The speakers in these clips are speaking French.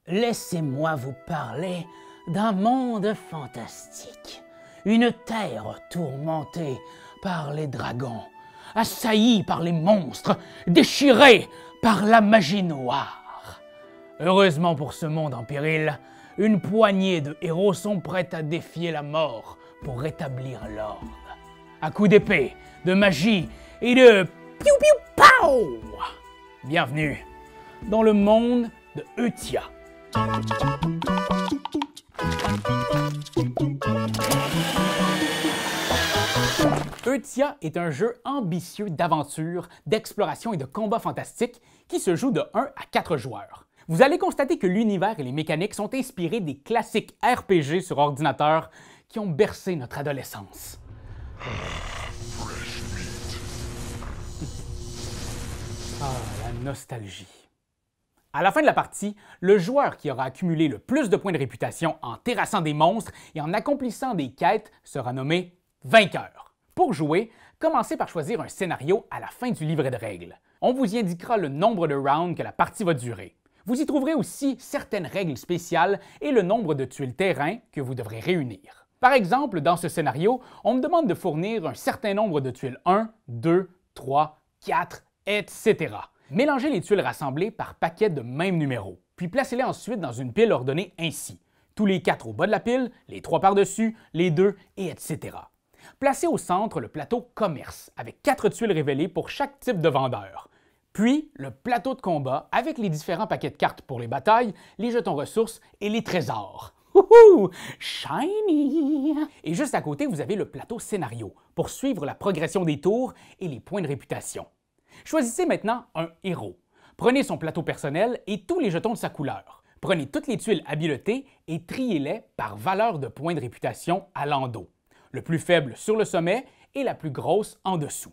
Laissez-moi vous parler d'un monde fantastique. Une terre tourmentée par les dragons, assaillie par les monstres, déchirée par la magie noire. Heureusement pour ce monde en péril, une poignée de héros sont prêts à défier la mort pour rétablir l'ordre. À coups d'épée, de magie et de piou-piou-pow! Bienvenue dans le monde de Euthia. Euthia est un jeu ambitieux d'aventure, d'exploration et de combat fantastique qui se joue de 1 à 4 joueurs. Vous allez constater que l'univers et les mécaniques sont inspirés des classiques RPG sur ordinateur qui ont bercé notre adolescence. Ah, la nostalgie. À la fin de la partie, le joueur qui aura accumulé le plus de points de réputation en terrassant des monstres et en accomplissant des quêtes sera nommé vainqueur. Pour jouer, commencez par choisir un scénario à la fin du livret de règles. On vous y indiquera le nombre de rounds que la partie va durer. Vous y trouverez aussi certaines règles spéciales et le nombre de tuiles terrain que vous devrez réunir. Par exemple, dans ce scénario, on me demande de fournir un certain nombre de tuiles 1, 2, 3, 4, etc. Mélangez les tuiles rassemblées par paquets de même numéro, puis placez-les ensuite dans une pile ordonnée ainsi. Tous les 4 au bas de la pile, les 3 par-dessus, les 2, et etc. Placez au centre le plateau commerce, avec 4 tuiles révélées pour chaque type de vendeur. Puis, le plateau de combat, avec les différents paquets de cartes pour les batailles, les jetons ressources et les trésors. Wouhou! Shiny! Et juste à côté, vous avez le plateau scénario, pour suivre la progression des tours et les points de réputation. Choisissez maintenant un héros. Prenez son plateau personnel et tous les jetons de sa couleur. Prenez toutes les tuiles habiletées et triez-les par valeur de points de réputation à l'endos. Le plus faible sur le sommet et la plus grosse en dessous.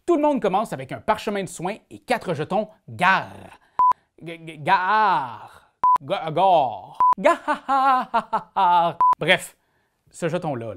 Tout le monde commence avec un parchemin de soins et 4 jetons GAR. GAR. GAR. Bref, ce jeton-là.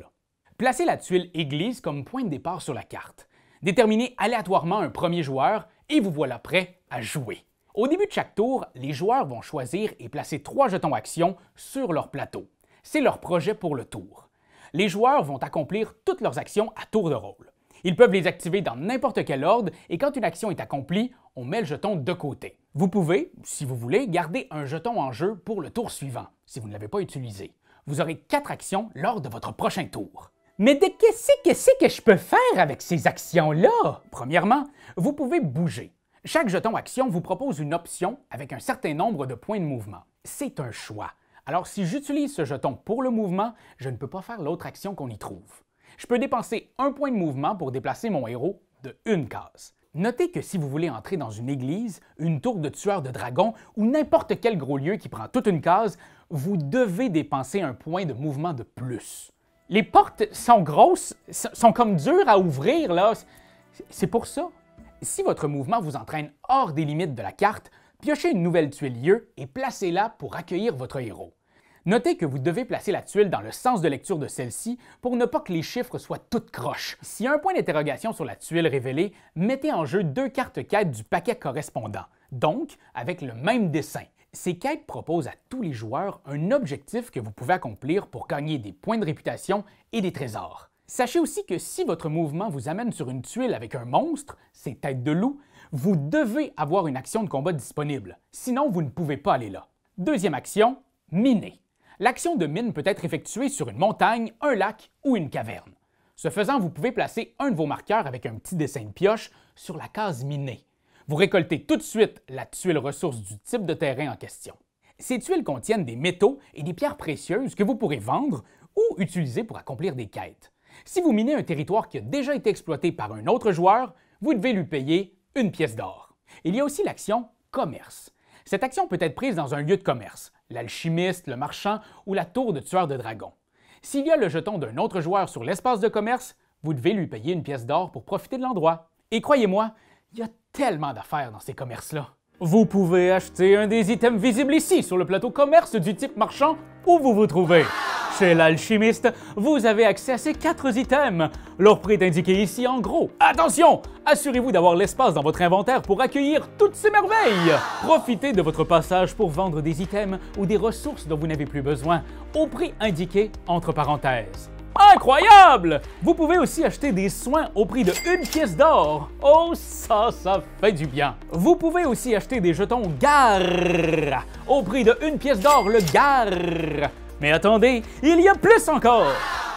Placez la tuile Église comme point de départ sur la carte. Déterminez aléatoirement un premier joueur et vous voilà prêt à jouer. Au début de chaque tour, les joueurs vont choisir et placer 3 jetons action sur leur plateau. C'est leur projet pour le tour. Les joueurs vont accomplir toutes leurs actions à tour de rôle. Ils peuvent les activer dans n'importe quel ordre et quand une action est accomplie, on met le jeton de côté. Vous pouvez, si vous voulez, garder un jeton en jeu pour le tour suivant, si vous ne l'avez pas utilisé. Vous aurez 4 actions lors de votre prochain tour. Mais qu'est-ce que je peux faire avec ces actions-là? Premièrement, vous pouvez bouger. Chaque jeton action vous propose une option avec un certain nombre de points de mouvement. C'est un choix. Alors si j'utilise ce jeton pour le mouvement, je ne peux pas faire l'autre action qu'on y trouve. Je peux dépenser un point de mouvement pour déplacer mon héros de une case. Notez que si vous voulez entrer dans une église, une tour de tueur de dragons ou n'importe quel gros lieu qui prend toute une case, vous devez dépenser un point de mouvement de plus. Les portes sont grosses, sont comme dures à ouvrir, là. C'est pour ça. Si votre mouvement vous entraîne hors des limites de la carte, piochez une nouvelle tuile lieu et placez-la pour accueillir votre héros. Notez que vous devez placer la tuile dans le sens de lecture de celle-ci pour ne pas que les chiffres soient toutes croches. S'il y a un point d'interrogation sur la tuile révélée, mettez en jeu 2 cartes quêtes du paquet correspondant, donc avec le même dessin. Ces quêtes proposent à tous les joueurs un objectif que vous pouvez accomplir pour gagner des points de réputation et des trésors. Sachez aussi que si votre mouvement vous amène sur une tuile avec un monstre, ses têtes de loup, vous devez avoir une action de combat disponible, sinon vous ne pouvez pas aller là. Deuxième action, miner. L'action de mine peut être effectuée sur une montagne, un lac ou une caverne. Ce faisant, vous pouvez placer un de vos marqueurs avec un petit dessin de pioche sur la case minée. Vous récoltez tout de suite la tuile ressource du type de terrain en question. Ces tuiles contiennent des métaux et des pierres précieuses que vous pourrez vendre ou utiliser pour accomplir des quêtes. Si vous minez un territoire qui a déjà été exploité par un autre joueur, vous devez lui payer une pièce d'or. Il y a aussi l'action commerce. Cette action peut être prise dans un lieu de commerce, l'alchimiste, le marchand ou la tour de tueur de dragons. S'il y a le jeton d'un autre joueur sur l'espace de commerce, vous devez lui payer une pièce d'or pour profiter de l'endroit. Et croyez-moi, il y a tellement d'affaires dans ces commerces-là. Vous pouvez acheter un des items visibles ici sur le plateau commerce du type marchand où vous vous trouvez. Chez l'alchimiste, vous avez accès à ces 4 items. Leur prix est indiqué ici en gros. Attention! Assurez-vous d'avoir l'espace dans votre inventaire pour accueillir toutes ces merveilles! Profitez de votre passage pour vendre des items ou des ressources dont vous n'avez plus besoin, au prix indiqué entre parenthèses. Incroyable! Vous pouvez aussi acheter des soins au prix de 1 pièce d'or. Oh, ça fait du bien. Vous pouvez aussi acheter des jetons GAR au prix de 1 pièce d'or le GAR. Mais attendez, il y a plus encore!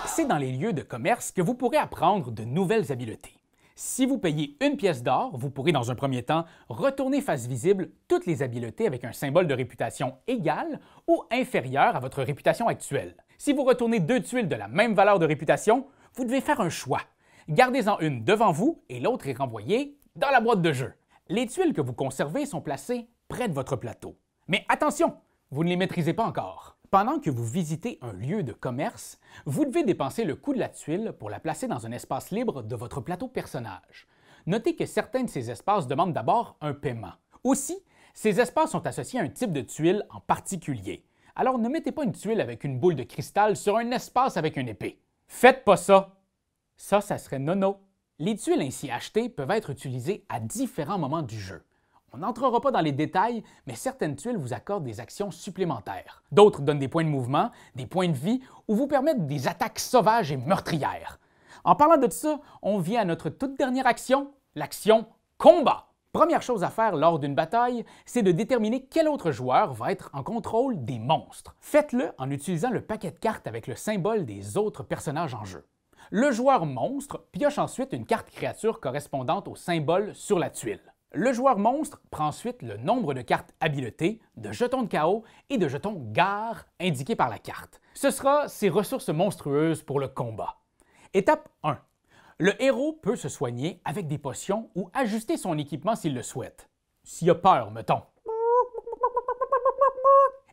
C'est dans les lieux de commerce que vous pourrez apprendre de nouvelles habiletés. Si vous payez 1 pièce d'or, vous pourrez dans un premier temps retourner face visible toutes les habiletés avec un symbole de réputation égal ou inférieur à votre réputation actuelle. Si vous retournez 2 tuiles de la même valeur de réputation, vous devez faire un choix. Gardez-en une devant vous et l'autre est renvoyée dans la boîte de jeu. Les tuiles que vous conservez sont placées près de votre plateau. Mais attention, vous ne les maîtrisez pas encore. Pendant que vous visitez un lieu de commerce, vous devez dépenser le coût de la tuile pour la placer dans un espace libre de votre plateau personnage. Notez que certains de ces espaces demandent d'abord un paiement. Aussi, ces espaces sont associés à un type de tuile en particulier. Alors ne mettez pas une tuile avec une boule de cristal sur un espace avec une épée. Faites pas ça! Ça serait nono. Les tuiles ainsi achetées peuvent être utilisées à différents moments du jeu. On n'entrera pas dans les détails, mais certaines tuiles vous accordent des actions supplémentaires. D'autres donnent des points de mouvement, des points de vie ou vous permettent des attaques sauvages et meurtrières. En parlant de ça, on vient à notre toute dernière action, l'action combat. Première chose à faire lors d'une bataille, c'est de déterminer quel autre joueur va être en contrôle des monstres. Faites-le en utilisant le paquet de cartes avec le symbole des autres personnages en jeu. Le joueur monstre pioche ensuite une carte créature correspondante au symbole sur la tuile. Le joueur monstre prend ensuite le nombre de cartes habiletés, de jetons de chaos et de jetons GAR indiqués par la carte. Ce sera ses ressources monstrueuses pour le combat. Étape 1. Le héros peut se soigner avec des potions ou ajuster son équipement s'il le souhaite. S'il a peur, mettons.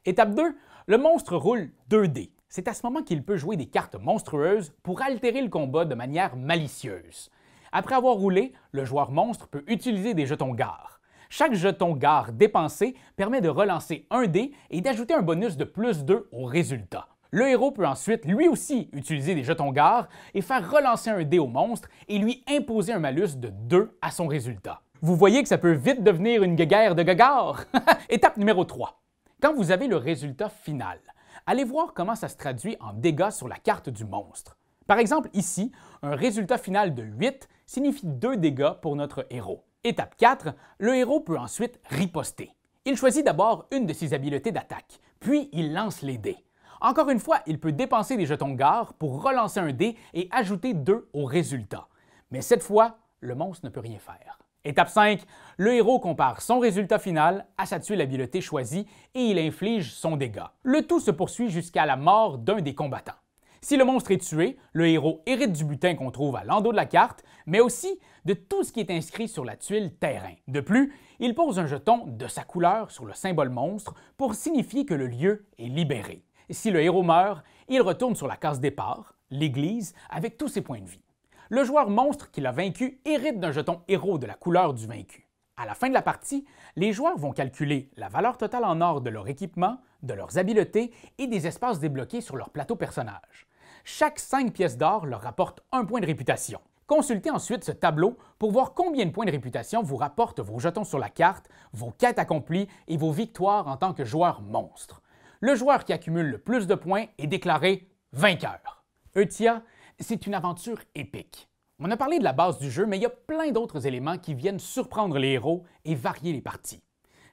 Étape 2. Le monstre roule 2 dés. C'est à ce moment qu'il peut jouer des cartes monstrueuses pour altérer le combat de manière malicieuse. Après avoir roulé, le joueur monstre peut utiliser des jetons GAR. Chaque jeton GAR dépensé permet de relancer un dé et d'ajouter un bonus de plus 2 au résultat. Le héros peut ensuite lui aussi utiliser des jetons GAR et faire relancer un dé au monstre et lui imposer un malus de 2 à son résultat. Vous voyez que ça peut vite devenir une guéguerre de gagar! Étape numéro 3. Quand vous avez le résultat final, allez voir comment ça se traduit en dégâts sur la carte du monstre. Par exemple, ici, un résultat final de 8 signifie 2 dégâts pour notre héros. Étape 4, le héros peut ensuite riposter. Il choisit d'abord une de ses habiletés d'attaque, puis il lance les dés. Encore une fois, il peut dépenser des jetons GAR pour relancer un dé et ajouter 2 au résultat. Mais cette fois, le monstre ne peut rien faire. Étape 5, le héros compare son résultat final à sa tuile habileté choisie et il inflige son dégât. Le tout se poursuit jusqu'à la mort d'un des combattants. Si le monstre est tué, le héros hérite du butin qu'on trouve à l'endos de la carte, mais aussi de tout ce qui est inscrit sur la tuile terrain. De plus, il pose un jeton de sa couleur sur le symbole monstre pour signifier que le lieu est libéré. Si le héros meurt, il retourne sur la case départ, l'église, avec tous ses points de vie. Le joueur monstre qui l'a vaincu hérite d'un jeton héros de la couleur du vaincu. À la fin de la partie, les joueurs vont calculer la valeur totale en or de leur équipement, de leurs habiletés et des espaces débloqués sur leur plateau personnage. Chaque 5 pièces d'or leur rapporte 1 point de réputation. Consultez ensuite ce tableau pour voir combien de points de réputation vous rapportent vos jetons sur la carte, vos quêtes accomplies et vos victoires en tant que joueur monstre. Le joueur qui accumule le plus de points est déclaré vainqueur. Euthia, c'est une aventure épique. On a parlé de la base du jeu, mais il y a plein d'autres éléments qui viennent surprendre les héros et varier les parties.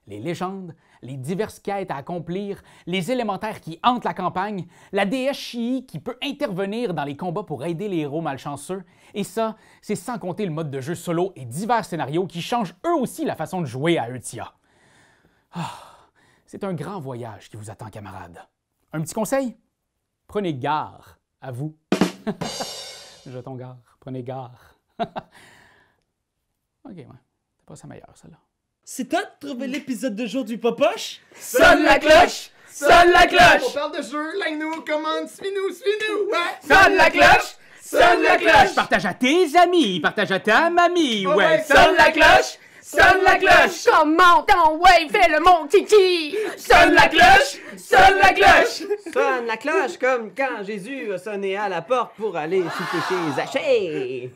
Les légendes, les diverses quêtes à accomplir, les élémentaires qui hantent la campagne, la déesse Shii qui peut intervenir dans les combats pour aider les héros malchanceux, et ça, c'est sans compter le mode de jeu solo et divers scénarios qui changent eux aussi la façon de jouer à Euthia. C'est un grand voyage qui vous attend, camarades. Un petit conseil? Prenez garde à vous. Jetons garde, prenez garde. Ok, ouais, c'est pas sa meilleure, celle-là. C'est toi de trouver l'épisode de jour du Popoche? Sonne la cloche! Sonne la cloche! On parle de jeu, like-nous, commande, suis-nous, ouais! Sonne la cloche! Sonne la cloche! Partage à tes amis, partage à ta mamie, Oh ouais! ouais, Sonne la cloche! sonne la cloche. Comment ton way fait le mon kiki? Sonne la cloche, sonne la cloche. Sonne la cloche comme quand Jésus a sonné à la porte pour aller souper chez Zachée.